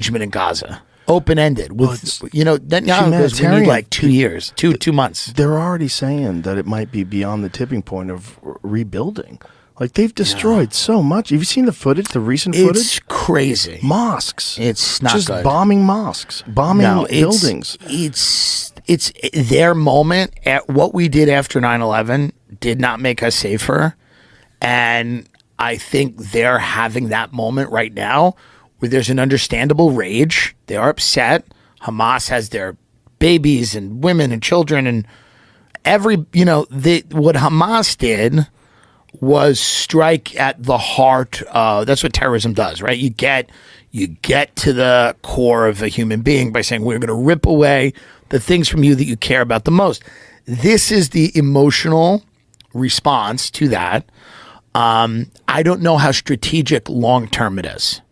engagement in Gaza. Open-ended. With, Netanyahu goes, we need like 2 years, two months. They're already saying that it might be beyond the tipping point of rebuilding. Like, they've destroyed so much. Have you seen the footage, the recent footage? It's crazy. Mosques. It's not just good. Bombing mosques. Bombing buildings. It's their moment. At what we did after 9/11 did not make us safer. And I think they're having that moment right now where there's an understandable rage. They are upset. Hamas has their babies and women and children, and what Hamas did was strike at the heart. That's what terrorism does, right? You get to the core of a human being by saying, we're going to rip away the things from you that you care about the most. This is the emotional response to that. I don't know how strategic long-term it is.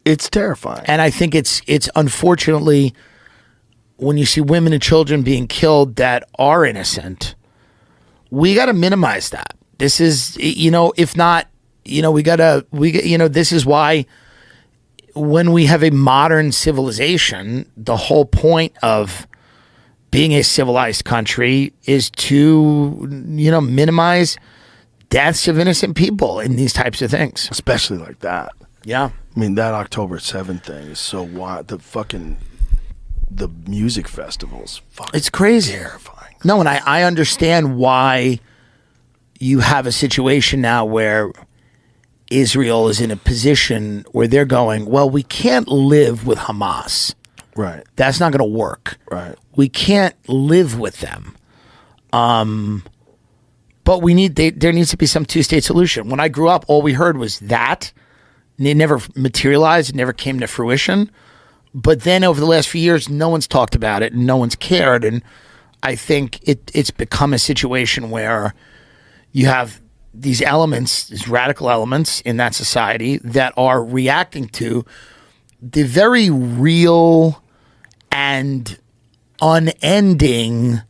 It's terrifying. And I think it's unfortunately, when you see women and children being killed that are innocent, we got to minimize that. This is, if not, this is why when we have a modern civilization, the whole point of being a civilized country is to, minimize deaths of innocent people in these types of things. Especially like that. Yeah. I mean, that October 7th thing is so wild. The music festivals. It's crazy. Terrifying. No, and I understand why you have a situation now where Israel is in a position where they're going, well, we can't live with Hamas. Right. That's not going to work. Right. We can't live with them. But there needs to be some two-state solution. When I grew up, all we heard was that. And it never materialized. It never came to fruition. But then over the last few years, no one's talked about it and no one's cared. And I think it's become a situation where you have these elements, these radical elements in that society that are reacting to the very real and unending,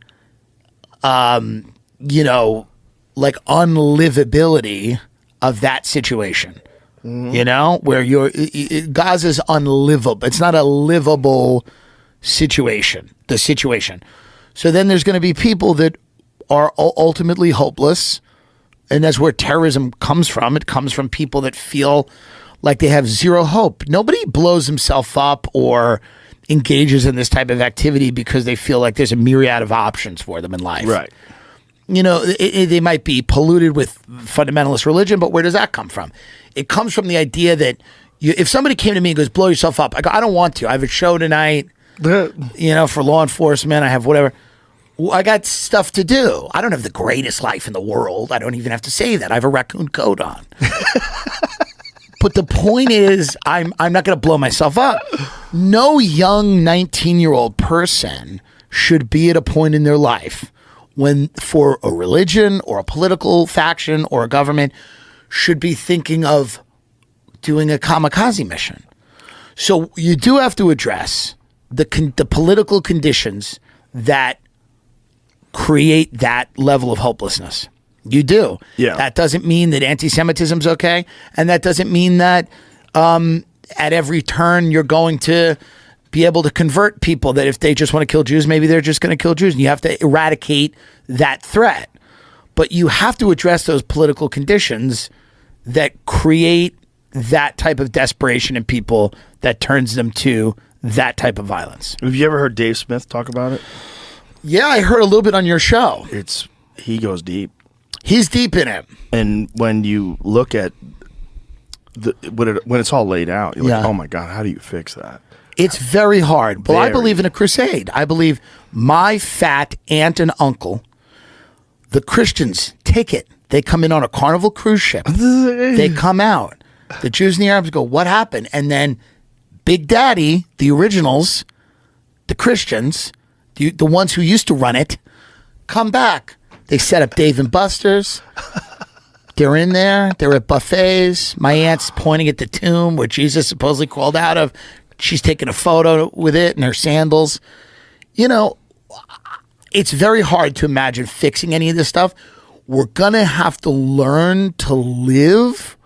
unlivability of that situation. Where Gaza's unlivable. It's not a livable situation, the situation. So then there's going to be people that are ultimately hopeless. And that's where terrorism comes from. It comes from people that feel like they have zero hope. Nobody blows himself up or engages in this type of activity because they feel like there's a myriad of options for them in life. Right. They might be polluted with fundamentalist religion, but where does that come from? It comes from the idea that if somebody came to me and goes, blow yourself up, I go, I don't want to. I have a show tonight, for law enforcement. I have whatever. I got stuff to do. I don't have the greatest life in the world. I don't even have to say that. I have a raccoon coat on. But the point is, I'm not going to blow myself up. No young 19-year-old person should be at a point in their life when for a religion or a political faction or a government should be thinking of doing a kamikaze mission. So you do have to address the political conditions that create that level of hopelessness. You do. Yeah. That doesn't mean that anti-Semitism is okay. And that doesn't mean that at every turn you're going to be able to convert people, that if they just want to kill Jews, maybe they're just going to kill Jews. And you have to eradicate that threat. But you have to address those political conditions that create that type of desperation in people that turns them to that type of violence. Have you ever heard Dave Smith talk about it? Yeah, I heard a little bit on your show. He goes deep. He's deep in it. And when you look at when it's all laid out, you're like, oh my God, how do you fix that? It's very hard. Well, I believe in a crusade. I believe my fat aunt and uncle, the Christians, take it. They come in on a Carnival cruise ship. They come out. The Jews and the Arabs go, what happened? And then Big Daddy, the originals, the Christians, the ones who used to run it, come back. They set up Dave and Buster's. They're in there. They're at buffets. My aunt's pointing at the tomb where Jesus supposedly crawled out of. She's taking a photo with it in her sandals. It's very hard to imagine fixing any of this stuff. We're going to have to learn to live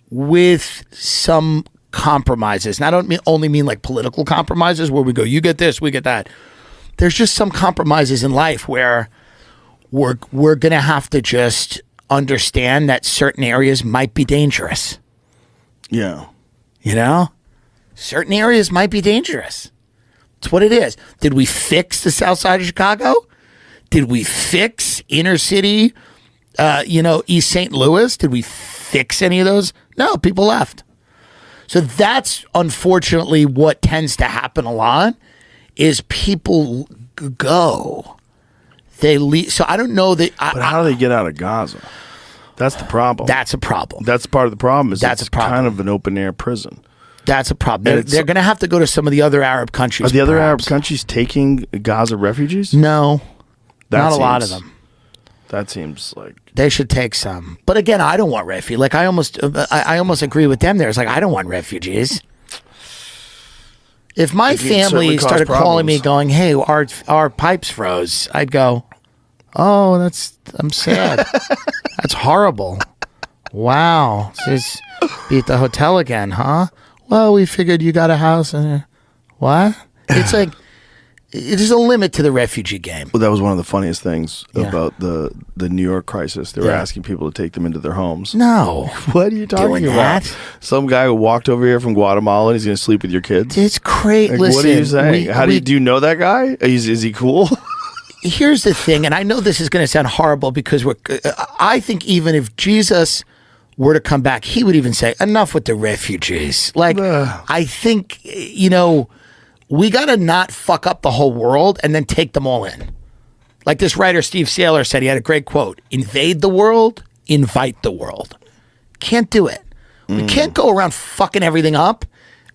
with some compromises. And I don't only mean like political compromises where we go, you get this, we get that. There's just some compromises in life where we're going to have to just understand that certain areas might be dangerous. Yeah. You know? Certain areas might be dangerous. It's what it is. Did we fix the south side of Chicago? Did we fix inner city, East St. Louis? Did we fix any of those? No, people left. So that's unfortunately what tends to happen a lot is people go. They leave. So I don't know that. But how do they get out of Gaza? That's the problem. That's a problem. That's part of the problem. Is that's it's a problem. Kind of an open air prison. That's a problem. They're going to have to go to some of the other Arab countries. Are the other Arab countries taking Gaza refugees? No, not a lot of them. That seems like they should take some. But again, I don't want refugees. Like I almost agree with them there. It's like I don't want refugees. If my family started calling me going, hey, our pipes froze, I'd go, oh, I'm sad. That's horrible. Wow. Just be at the hotel again, huh? Well, we figured you got a house. What? It's like, there's a limit to the refugee game. Well, that was one of the funniest things about the New York crisis. They were asking people to take them into their homes. No. What are you talking about? Some guy who walked over here from Guatemala and he's going to sleep with your kids? It's crazy. Like, what are you saying? Do you know that guy? Is he cool? Here's the thing, and I know this is going to sound horrible because I think even if Jesus were to come back, he would even say, enough with the refugees. Like, I think, we got to not fuck up the whole world and then take them all in. Like this writer, Steve Saylor, said, he had a great quote, invade the world, invite the world. Can't do it. We can't go around fucking everything up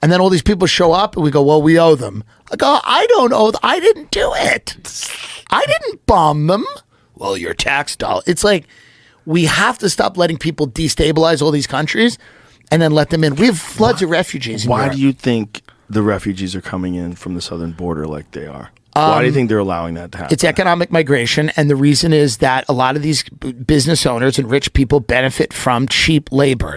and then all these people show up and we go, well, we owe them. I go, I don't owe them. I didn't do it. I didn't bomb them. Well, your tax dollar. It's like, we have to stop letting people destabilize all these countries and then let them in. We have floods of refugees in Why Europe. do you think the refugees are coming in from the southern border like they are? Why do you think they're allowing that to happen? It's economic migration, and the reason is that a lot of these business owners and rich people benefit from cheap labor.